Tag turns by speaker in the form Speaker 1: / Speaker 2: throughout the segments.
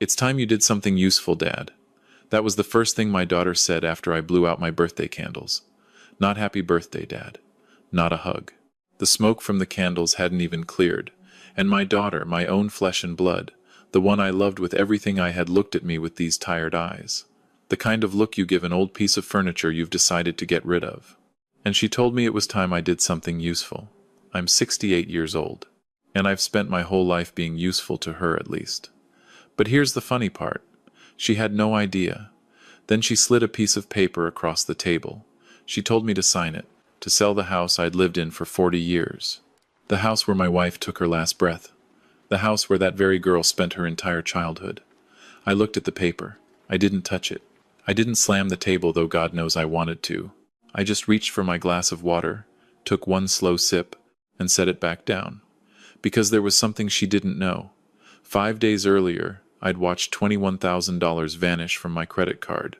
Speaker 1: It's time you did something useful, Dad. That was the first thing my daughter said after I blew out my birthday candles. Not happy birthday, Dad. Not a hug. The smoke from the candles hadn't even cleared, and my daughter, my own flesh and blood, the one I loved with everything I had, looked at me with these tired eyes. The kind of look you give an old piece of furniture you've decided to get rid of. And she told me it was time I did something useful. I'm 68 years old, and I've spent my whole life being useful to her at least. But here's the funny part. She had no idea. Then she slid a piece of paper across the table. She told me to sign it, to sell the house I'd lived in for 40 years. The house where my wife took her last breath. The house where that very girl spent her entire childhood. I looked at the paper. I didn't touch it. I didn't slam the table, though God knows I wanted to. I just reached for my glass of water, took one slow sip, and set it back down. Because there was something she didn't know. 5 days earlier, I'd watched $21,000 vanish from my credit card.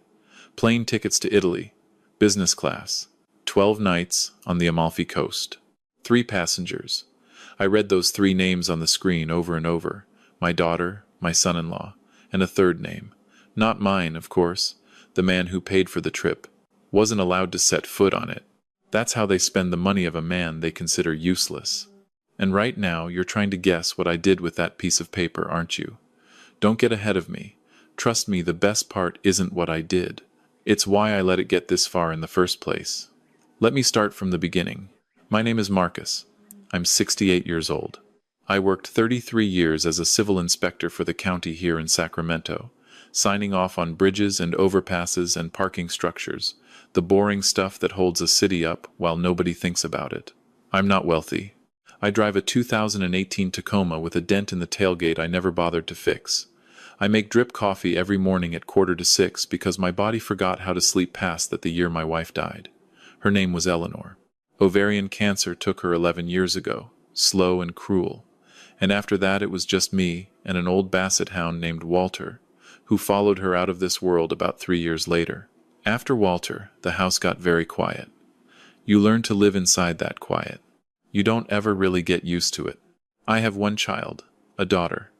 Speaker 1: Plane tickets to Italy, business class, 12 nights on the Amalfi Coast. 3 passengers. I read those 3 names on the screen over and over. My daughter, my son-in-law, and a third name. Not mine, of course. The man who paid for the trip wasn't allowed to set foot on it. That's how they spend the money of a man they consider useless. And right now, you're trying to guess what I did with that piece of paper, aren't you? Don't get ahead of me. Trust me, the best part isn't what I did. It's why I let it get this far in the first place. Let me start from the beginning. My name is Marcus. I'm 68 years old. I worked 33 years as a civil inspector for the county here in Sacramento, signing off on bridges and overpasses and parking structures, the boring stuff that holds a city up while nobody thinks about it. I'm not wealthy. I drive a 2018 Tacoma with a dent in the tailgate I never bothered to fix. I make drip coffee every morning at 5:45 because my body forgot how to sleep past that the year my wife died. Her name was Eleanor. Ovarian cancer took her 11 years ago, slow and cruel. And after that it was just me and an old basset hound named Walter, who followed her out of this world about 3 years later. After Walter, the house got very quiet. You learn to live inside that quiet. You don't ever really get used to it. I have one child, a daughter.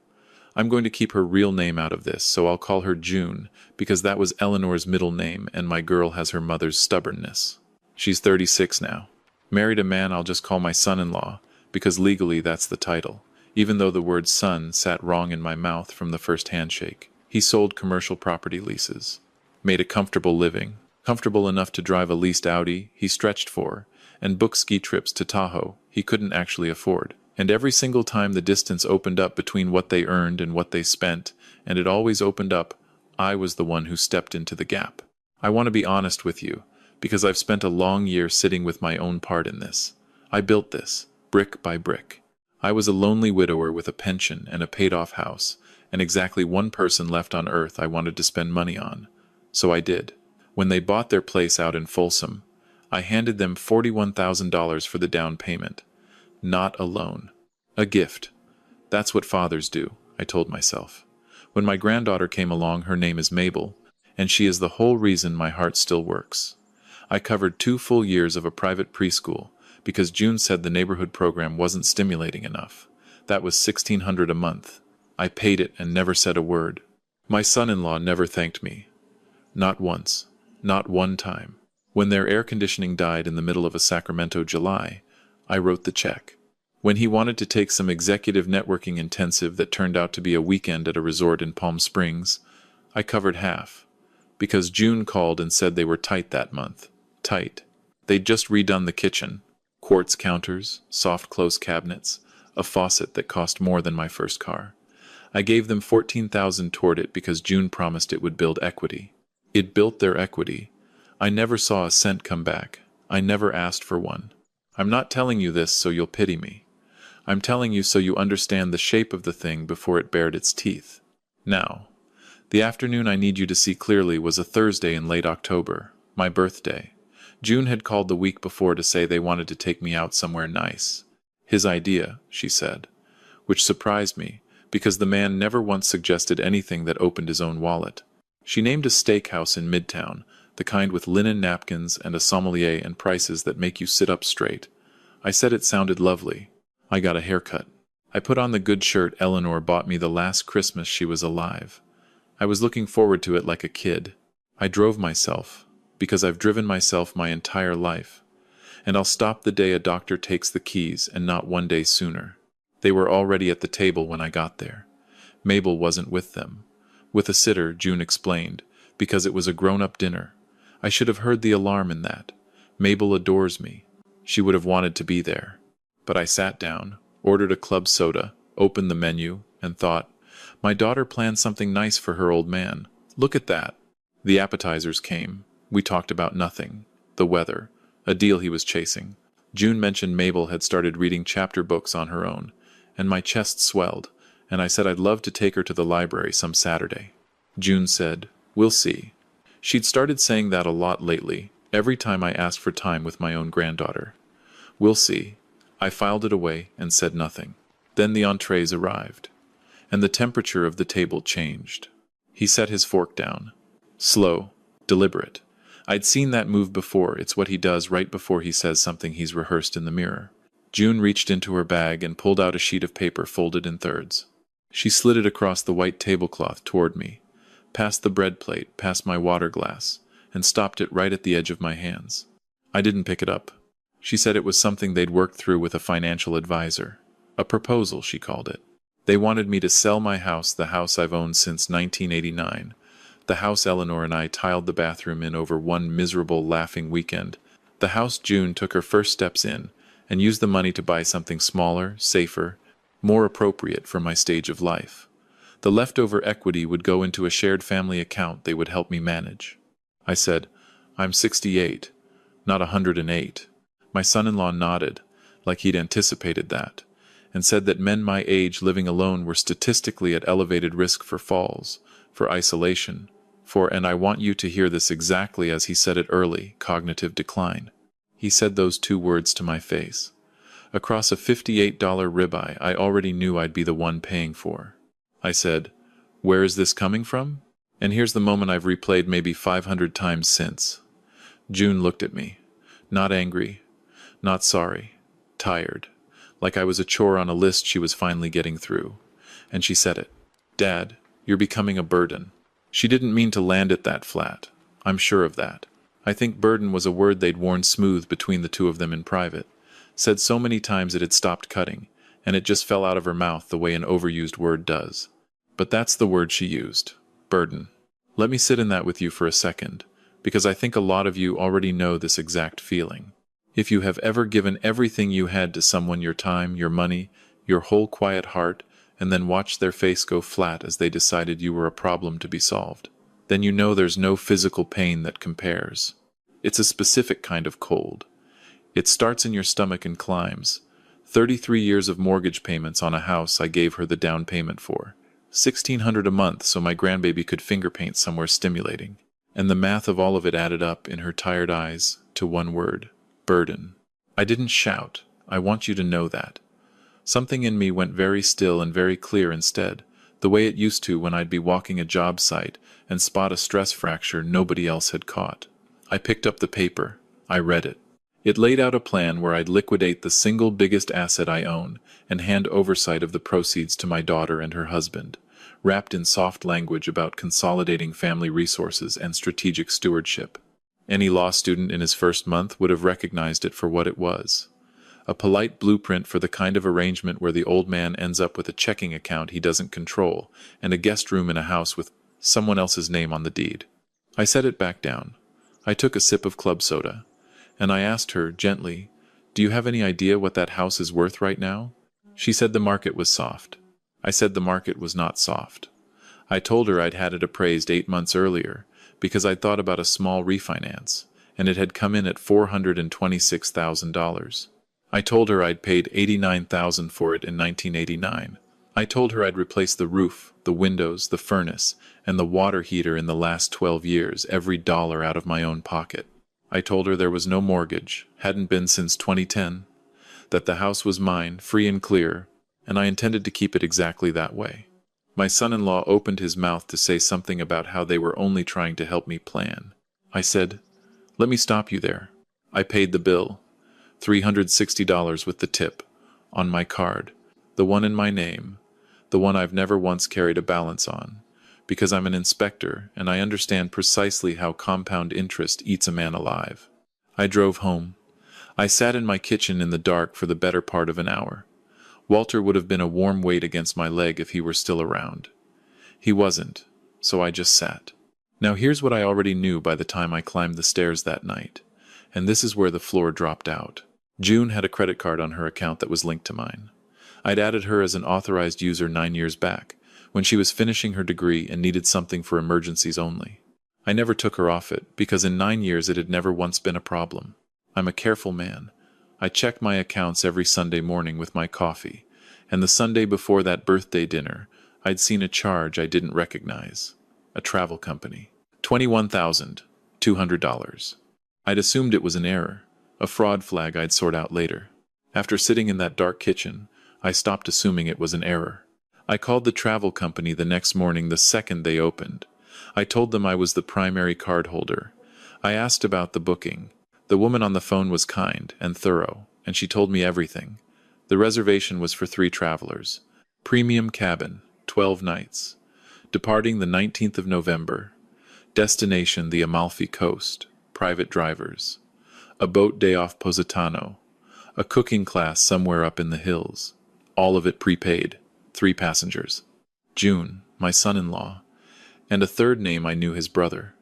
Speaker 1: I'm going to keep her real name out of this, so I'll call her June, because that was Eleanor's middle name and my girl has her mother's stubbornness. She's 36 now. Married a man I'll just call my son-in-law, because legally that's the title, even though the word son sat wrong in my mouth from the first handshake. He sold commercial property leases, made a comfortable living, comfortable enough to drive a leased Audi he stretched for, and book ski trips to Tahoe he couldn't actually afford. And every single time the distance opened up between what they earned and what they spent, and it always opened up, I was the one who stepped into the gap. I want to be honest with you, because I've spent a long year sitting with my own part in this. I built this, brick by brick. I was a lonely widower with a pension and a paid-off house, and exactly one person left on earth I wanted to spend money on. So I did. When they bought their place out in Folsom, I handed them $41,000 for the down payment. Not a loan. A gift. That's what fathers do, I told myself. When my granddaughter came along, her name is Mabel, and she is the whole reason my heart still works. I covered 2 full years of a private preschool, because June said the neighborhood program wasn't stimulating enough. That was $1,600 a month. I paid it and never said a word. My son-in-law never thanked me. Not once. Not one time. When their air conditioning died in the middle of a Sacramento July, I wrote the check. When he wanted to take some executive networking intensive that turned out to be a weekend at a resort in Palm Springs, I covered half. Because June called and said they were tight that month. Tight. They'd just redone the kitchen. Quartz counters, soft close cabinets, a faucet that cost more than my first car. I gave them $14,000 toward it because June promised it would build equity. It built their equity. I never saw a cent come back. I never asked for one. I'm not telling you this so you'll pity me. I'm telling you so you understand the shape of the thing before it bared its teeth. Now, the afternoon I need you to see clearly was a Thursday in late October, my birthday. June had called the week before to say they wanted to take me out somewhere nice. His idea, she said, which surprised me, because the man never once suggested anything that opened his own wallet. She named a steakhouse in Midtown, the kind with linen napkins and a sommelier and prices that make you sit up straight. I said it sounded lovely. I got a haircut. I put on the good shirt Eleanor bought me the last Christmas she was alive. I was looking forward to it like a kid. I drove myself, because I've driven myself my entire life. And I'll stop the day a doctor takes the keys and not one day sooner. They were already at the table when I got there. Mabel wasn't with them. With a sitter, June explained, because it was a grown-up dinner. I should have heard the alarm in that. Mabel adores me. She would have wanted to be there. But I sat down, ordered a club soda, opened the menu, and thought, my daughter planned something nice for her old man. Look at that. The appetizers came. We talked about nothing. The weather. A deal he was chasing. June mentioned Mabel had started reading chapter books on her own, and my chest swelled, and I said I'd love to take her to the library some Saturday. June said, we'll see. She'd started saying that a lot lately, every time I asked for time with my own granddaughter. We'll see. I filed it away and said nothing. Then the entrees arrived, and the temperature of the table changed. He set his fork down. Slow, deliberate. I'd seen that move before. It's what he does right before he says something he's rehearsed in the mirror. June reached into her bag and pulled out a sheet of paper folded in thirds. She slid it across the white tablecloth toward me, past the bread plate, past my water glass, and stopped it right at the edge of my hands. I didn't pick it up. She said it was something they'd worked through with a financial advisor. A proposal, she called it. They wanted me to sell my house, the house I've owned since 1989. The house Eleanor and I tiled the bathroom in over one miserable, laughing weekend. The house June took her first steps in, and used the money to buy something smaller, safer, more appropriate for my stage of life. The leftover equity would go into a shared family account they would help me manage. I said, I'm 68, not 108. My son-in-law nodded, like he'd anticipated that, and said that men my age living alone were statistically at elevated risk for falls, for isolation, and I want you to hear this exactly as he said it early, cognitive decline. He said those two words to my face. Across a $58 ribeye I already knew I'd be the one paying for. I said, where is this coming from? And here's the moment I've replayed maybe 500 times since. June looked at me. Not angry, not sorry, tired, like I was a chore on a list she was finally getting through. And she said it. Dad, you're becoming a burden. She didn't mean to land it that flat. I'm sure of that. I think burden was a word they'd worn smooth between the two of them in private, said so many times it had stopped cutting, and it just fell out of her mouth the way an overused word does. But that's the word she used. Burden. Let me sit in that with you for a second, because I think a lot of you already know this exact feeling. If you have ever given everything you had to someone, your time, your money, your whole quiet heart, and then watched their face go flat as they decided you were a problem to be solved, then you know there's no physical pain that compares. It's a specific kind of cold. It starts in your stomach and climbs. 33 years of mortgage payments on a house I gave her the down payment for. $1,600 a month so my grandbaby could finger paint somewhere stimulating. And the math of all of it added up in her tired eyes to one word. Burden. I didn't shout. I want you to know that. Something in me went very still and very clear instead, the way it used to when I'd be walking a job site and spot a stress fracture nobody else had caught. I picked up the paper. I read it. It laid out a plan where I'd liquidate the single biggest asset I own and hand oversight of the proceeds to my daughter and her husband, wrapped in soft language about consolidating family resources and strategic stewardship. Any law student in his first month would have recognized it for what it was. A polite blueprint for the kind of arrangement where the old man ends up with a checking account he doesn't control and a guest room in a house with someone else's name on the deed. I set it back down. I took a sip of club soda, and I asked her, gently, do you have any idea what that house is worth right now? She said the market was soft. I said the market was not soft. I told her I'd had it appraised 8 months earlier, because I'd thought about a small refinance, and it had come in at $426,000. I told her I'd paid $89,000 for it in 1989. I told her I'd replaced the roof, the windows, the furnace, and the water heater in the last 12 years, every dollar out of my own pocket. I told her there was no mortgage, hadn't been since 2010, that the house was mine, free and clear, and I intended to keep it exactly that way. My son-in-law opened his mouth to say something about how they were only trying to help me plan. I said, let me stop you there. I paid the bill. $360 with the tip, on my card, the one in my name, the one I've never once carried a balance on, because I'm an inspector and I understand precisely how compound interest eats a man alive. I drove home. I sat in my kitchen in the dark for the better part of an hour. Walter would have been a warm weight against my leg if he were still around. He wasn't, so I just sat. Now here's what I already knew by the time I climbed the stairs that night, and this is where the floor dropped out. June had a credit card on her account that was linked to mine. I'd added her as an authorized user 9 years back, when she was finishing her degree and needed something for emergencies only. I never took her off it, because in 9 years it had never once been a problem. I'm a careful man. I check my accounts every Sunday morning with my coffee, and the Sunday before that birthday dinner, I'd seen a charge I didn't recognize. A travel company. $21,200. I'd assumed it was an error, a fraud flag I'd sort out later. After sitting in that dark kitchen, I stopped assuming it was an error. I called the travel company the next morning the second they opened. I told them I was the primary card holder. I asked about the booking. The woman on the phone was kind and thorough, and she told me everything. The reservation was for 3 travelers. Premium cabin, 12 nights. Departing the 19th of November. Destination the Amalfi Coast. Private drivers. A boat day off Positano. A cooking class somewhere up in the hills. All of it prepaid. 3 passengers. June, my son-in-law. And a third name I knew, his brother.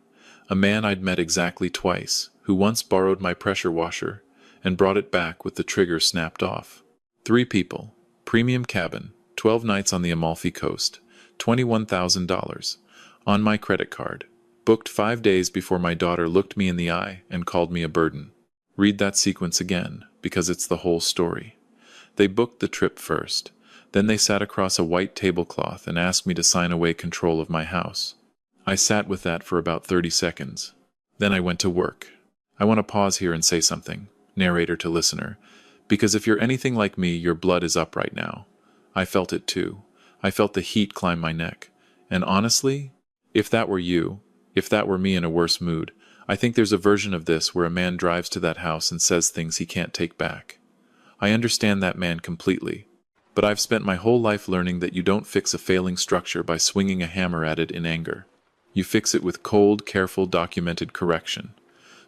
Speaker 1: A man I'd met exactly twice, who once borrowed my pressure washer and brought it back with the trigger snapped off. 3 people. Premium cabin. 12 nights on the Amalfi Coast. $21,000. On my credit card. Booked 5 days before my daughter looked me in the eye and called me a burden. Read that sequence again, because it's the whole story. They booked the trip first. Then they sat across a white tablecloth and asked me to sign away control of my house. I sat with that for about 30 seconds. Then I went to work. I want to pause here and say something, narrator to listener, because if you're anything like me, your blood is up right now. I felt it too. I felt the heat climb my neck. And honestly, if that were you, if that were me in a worse mood, I think there's a version of this where a man drives to that house and says things he can't take back. I understand that man completely, but I've spent my whole life learning that you don't fix a failing structure by swinging a hammer at it in anger. You fix it with cold, careful, documented correction.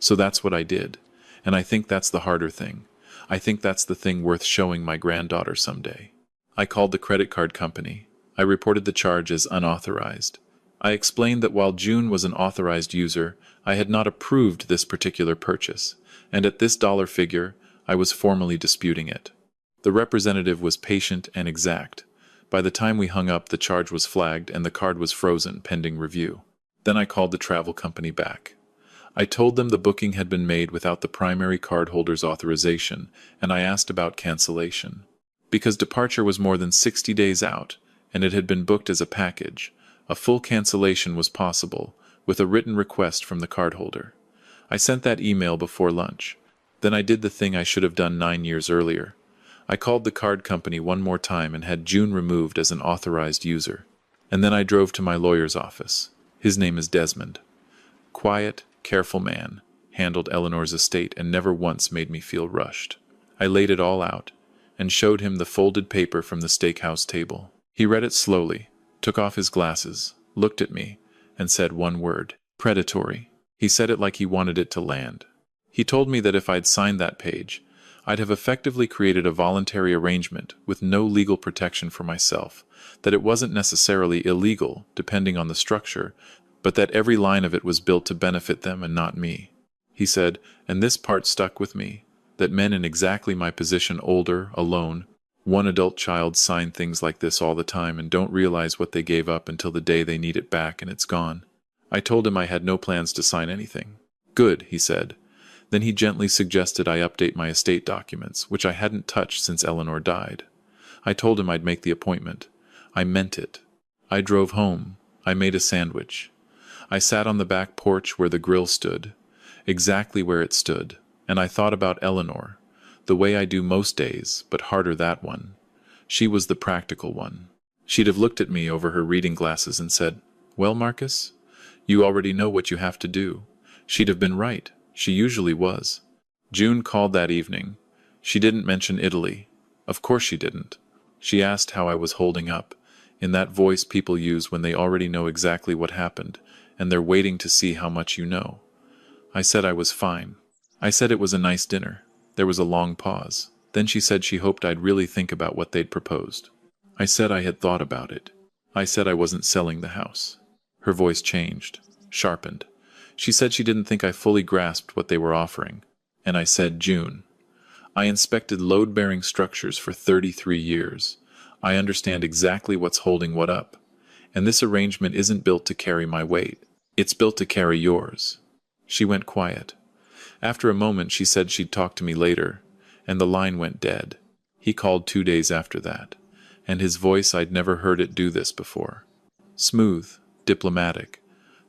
Speaker 1: So that's what I did, and I think that's the harder thing. I think that's the thing worth showing my granddaughter someday. I called the credit card company. I reported the charge as unauthorized. I explained that while June was an authorized user, I had not approved this particular purchase, and at this dollar figure, I was formally disputing it. The representative was patient and exact. By the time we hung up, the charge was flagged and the card was frozen pending review. Then I called the travel company back. I told them the booking had been made without the primary cardholder's authorization, and I asked about cancellation. Because departure was more than 60 days out, and it had been booked as a package, a full cancellation was possible, with a written request from the cardholder. I sent that email before lunch. Then I did the thing I should have done 9 years earlier. I called the card company one more time and had June removed as an authorized user. And then I drove to my lawyer's office. His name is Desmond. Quiet, careful man, handled Eleanor's estate and never once made me feel rushed. I laid it all out, and showed him the folded paper from the steakhouse table. He read it slowly, took off his glasses, looked at me, and said one word: predatory. He said it like he wanted it to land. He told me that if I'd signed that page, I'd have effectively created a voluntary arrangement with no legal protection for myself, that it wasn't necessarily illegal, depending on the structure, but that every line of it was built to benefit them and not me. He said, and this part stuck with me, that men in exactly my position, older, alone, one adult child, sign things like this all the time and don't realize what they gave up until the day they need it back and it's gone. I told him I had no plans to sign anything. Good, he said. Then he gently suggested I update my estate documents, which I hadn't touched since Eleanor died. I told him I'd make the appointment. I meant it. I drove home. I made a sandwich. I sat on the back porch where the grill stood, exactly where it stood, and I thought about Eleanor, the way I do most days, but harder that one. She was the practical one. She'd have looked at me over her reading glasses and said, "Well, Marcus, you already know what you have to do." She'd have been right. She usually was. June called that evening. She didn't mention Italy. Of course she didn't. She asked how I was holding up, in that voice people use when they already know exactly what happened, and they're waiting to see how much you know. I said I was fine. I said it was a nice dinner. There was a long pause. Then she said she hoped I'd really think about what they'd proposed. I said I had thought about it. I said I wasn't selling the house. Her voice changed, sharpened. She said she didn't think I fully grasped what they were offering. And I said, June, I inspected load-bearing structures for 33 years. I understand exactly what's holding what up. And this arrangement isn't built to carry my weight. It's built to carry yours. She went quiet. After a moment she said she'd talk to me later, and the line went dead. He called 2 days after that, and his voice, I'd never heard it do this before. Smooth, diplomatic,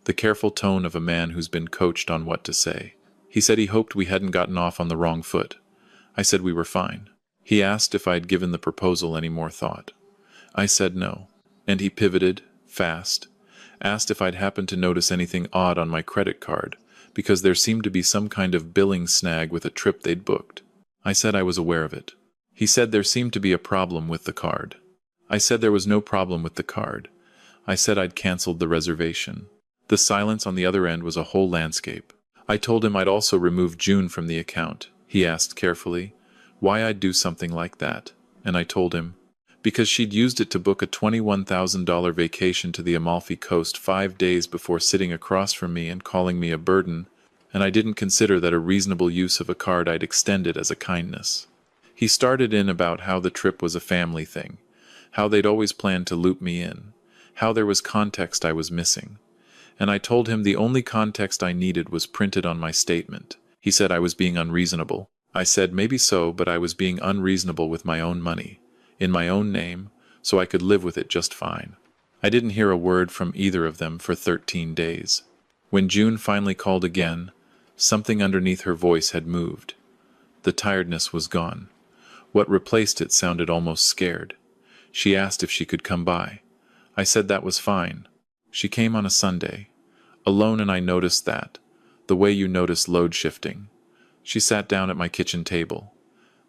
Speaker 1: the careful tone of a man who's been coached on what to say. He said he hoped we hadn't gotten off on the wrong foot. I said we were fine. He asked if I'd given the proposal any more thought. I said no, and he pivoted, fast, asked if I'd happened to notice anything odd on my credit card, because there seemed to be some kind of billing snag with a trip they'd booked. I said I was aware of it. He said there seemed to be a problem with the card. I said there was no problem with the card. I said I'd canceled the reservation. The silence on the other end was a whole landscape. I told him I'd also removed June from the account. He asked carefully why I'd do something like that, and I told him, because she'd used it to book a $21,000 vacation to the Amalfi Coast 5 days before sitting across from me and calling me a burden, and I didn't consider that a reasonable use of a card I'd extended as a kindness. He started in about how the trip was a family thing, how they'd always planned to loop me in, how there was context I was missing. And I told him the only context I needed was printed on my statement. He said I was being unreasonable. I said maybe so, but I was being unreasonable with my own money, in my own name, so I could live with it just fine. I didn't hear a word from either of them for 13 days. When June finally called again, something underneath her voice had moved. The tiredness was gone. What replaced it sounded almost scared. She asked if she could come by. I said that was fine. She came on a Sunday, alone, and I noticed that, the way you notice load shifting. She sat down at my kitchen table,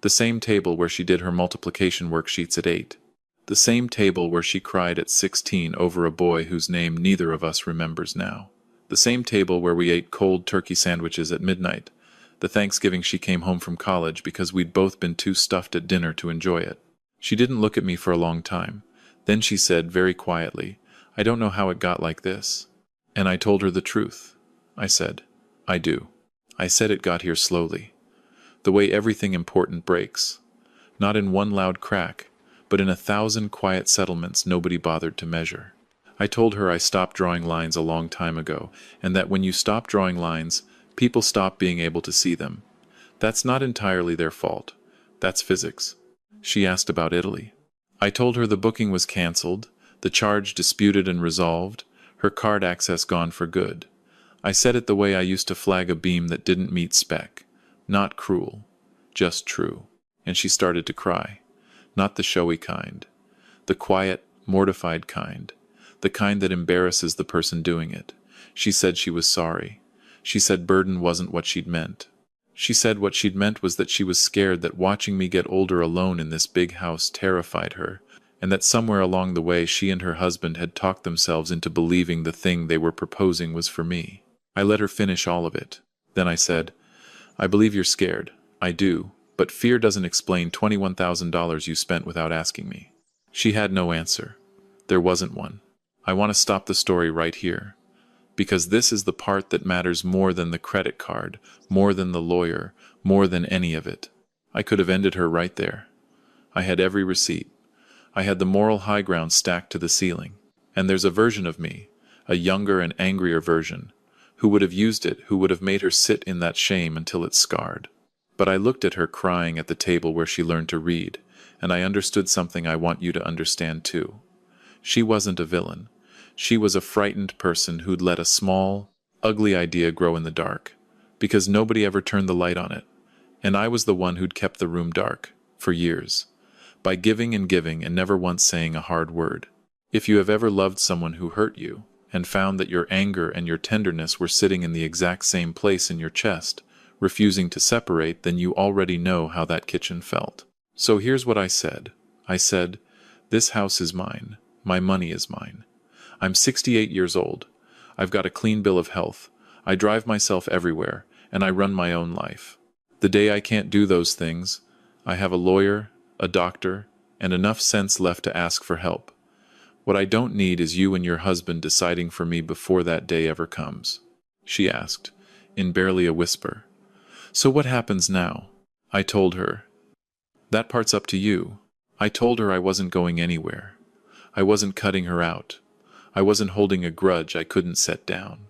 Speaker 1: the same table where she did her multiplication worksheets at 8, the same table where she cried at 16 over a boy whose name neither of us remembers now, the same table where we ate cold turkey sandwiches at midnight, the Thanksgiving she came home from college because we'd both been too stuffed at dinner to enjoy it. She didn't look at me for a long time. Then she said very quietly, I don't know how it got like this. And I told her the truth. I said, I do. I said it got here slowly. The way everything important breaks. Not in one loud crack, but in 1,000 quiet settlements nobody bothered to measure. I told her I stopped drawing lines a long time ago, and that when you stop drawing lines, people stop being able to see them. That's not entirely their fault. That's physics. She asked about Italy. I told her the booking was cancelled, the charge disputed and resolved, her card access gone for good. I said it the way I used to flag a beam that didn't meet spec. Not cruel, just true. And she started to cry. Not the showy kind. The quiet, mortified kind. The kind that embarrasses the person doing it. She said she was sorry. She said burden wasn't what she'd meant. She said what she'd meant was that she was scared that watching me get older alone in this big house terrified her, and that somewhere along the way she and her husband had talked themselves into believing the thing they were proposing was for me. I let her finish all of it. Then I said, I believe you're scared. I do. But fear doesn't explain $21,000 you spent without asking me. She had no answer. There wasn't one. I want to stop the story right here. Because this is the part that matters more than the credit card, more than the lawyer, more than any of it. I could have ended her right there. I had every receipt. I had the moral high ground stacked to the ceiling. And there's a version of me, a younger and angrier version, who would have used it, who would have made her sit in that shame until it scarred. But I looked at her crying at the table where she learned to read, and I understood something I want you to understand too. She wasn't a villain. She was a frightened person who'd let a small, ugly idea grow in the dark, because nobody ever turned the light on it. And I was the one who'd kept the room dark, for years, by giving and never once saying a hard word. If you have ever loved someone who hurt you, and found that your anger and your tenderness were sitting in the exact same place in your chest, refusing to separate, then you already know how that kitchen felt. So here's what I said. I said, this house is mine. My money is mine. I'm 68 years old. I've got a clean bill of health. I drive myself everywhere, and I run my own life. The day I can't do those things, I have a lawyer, a doctor, and enough sense left to ask for help. What I don't need is you and your husband deciding for me before that day ever comes," she asked, in barely a whisper. "So what happens now?" I told her. "That part's up to you." I told her I wasn't going anywhere. I wasn't cutting her out. I wasn't holding a grudge I couldn't set down.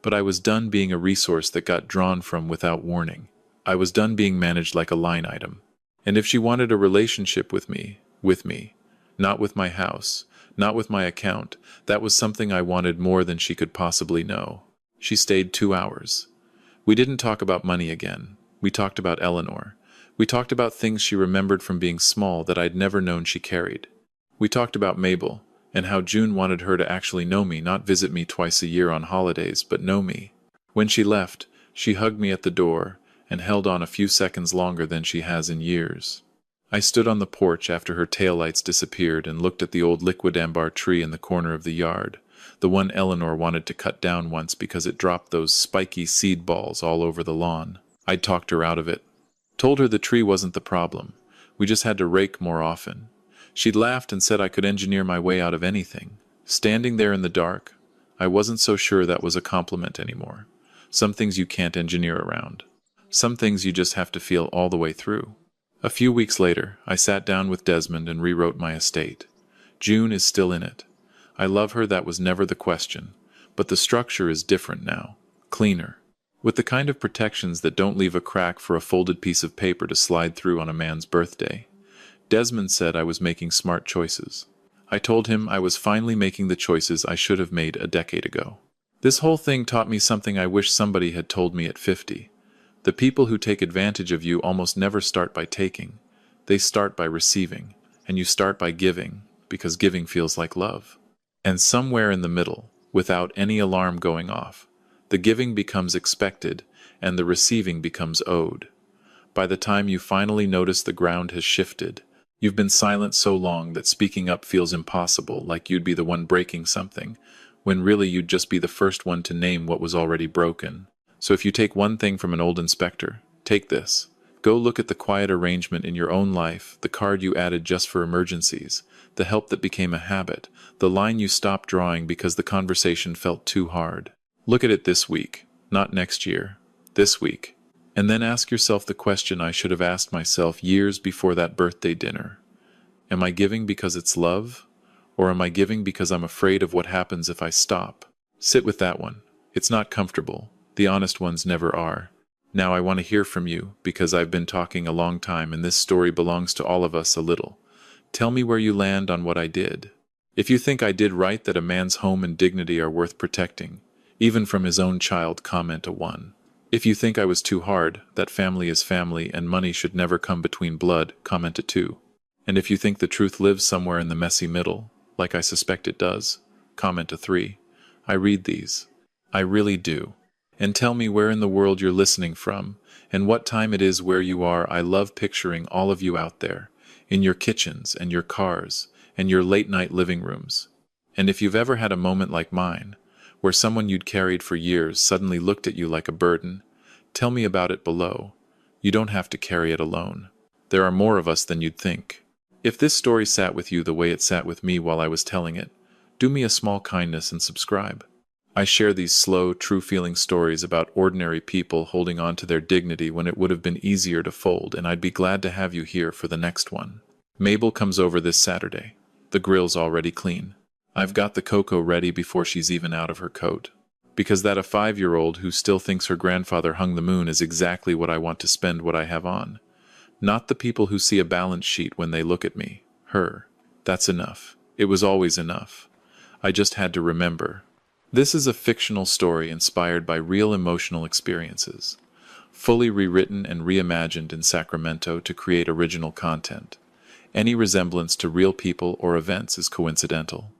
Speaker 1: But I was done being a resource that got drawn from without warning. I was done being managed like a line item. And if she wanted a relationship with me, not with my house, not with my account, that was something I wanted more than she could possibly know. She stayed 2 hours. We didn't talk about money again. We talked about Eleanor. We talked about things she remembered from being small that I'd never known she carried. We talked about Mabel, and how June wanted her to actually know me, not visit me twice a year on holidays, but know me. When she left, she hugged me at the door and held on a few seconds longer than she has in years. I stood on the porch after her taillights disappeared and looked at the old liquidambar tree in the corner of the yard, the one Eleanor wanted to cut down once because it dropped those spiky seed balls all over the lawn. I'd talked her out of it. Told her the tree wasn't the problem. We just had to rake more often. She'd laughed and said I could engineer my way out of anything. Standing there in the dark, I wasn't so sure that was a compliment anymore. Some things you can't engineer around. Some things you just have to feel all the way through. A few weeks later, I sat down with Desmond and rewrote my estate. June is still in it. I love her, that was never the question. But the structure is different now. Cleaner. With the kind of protections that don't leave a crack for a folded piece of paper to slide through on a man's birthday. Desmond said I was making smart choices. I told him I was finally making the choices I should have made a decade ago. This whole thing taught me something I wish somebody had told me at 50. The people who take advantage of you almost never start by taking. They start by receiving, and you start by giving, because giving feels like love. And somewhere in the middle, without any alarm going off, the giving becomes expected, and the receiving becomes owed. By the time you finally notice the ground has shifted, you've been silent so long that speaking up feels impossible, like you'd be the one breaking something, when really you'd just be the first one to name what was already broken. So if you take one thing from an old inspector, take this. Go look at the quiet arrangement in your own life, the card you added just for emergencies, the help that became a habit, the line you stopped drawing because the conversation felt too hard. Look at it this week, not next year, this week. And then ask yourself the question I should have asked myself years before that birthday dinner. Am I giving because it's love? Or am I giving because I'm afraid of what happens if I stop? Sit with that one. It's not comfortable. The honest ones never are. Now I want to hear from you, because I've been talking a long time and this story belongs to all of us a little. Tell me where you land on what I did. If you think I did right, that a man's home and dignity are worth protecting, even from his own child, comment a 1. If you think I was too hard, that family is family and money should never come between blood, comment a 2. And if you think the truth lives somewhere in the messy middle, like I suspect it does, comment a 3. I read these. I really do. And tell me where in the world you're listening from, and what time it is where you are. I love picturing all of you out there, in your kitchens and your cars, and your late-night living rooms. And if you've ever had a moment like mine, where someone you'd carried for years suddenly looked at you like a burden, tell me about it below. You don't have to carry it alone. There are more of us than you'd think. If this story sat with you the way it sat with me while I was telling it, do me a small kindness and subscribe. I share these slow, true-feeling stories about ordinary people holding on to their dignity when it would have been easier to fold, and I'd be glad to have you here for the next one. Mabel comes over this Saturday. The grill's already clean. I've got the cocoa ready before she's even out of her coat. Because that a 5-year-old who still thinks her grandfather hung the moon is exactly what I want to spend what I have on. Not the people who see a balance sheet when they look at me. Her. That's enough. It was always enough. I just had to remember. This is a fictional story inspired by real emotional experiences, fully rewritten and reimagined in Sacramento to create original content. Any resemblance to real people or events is coincidental.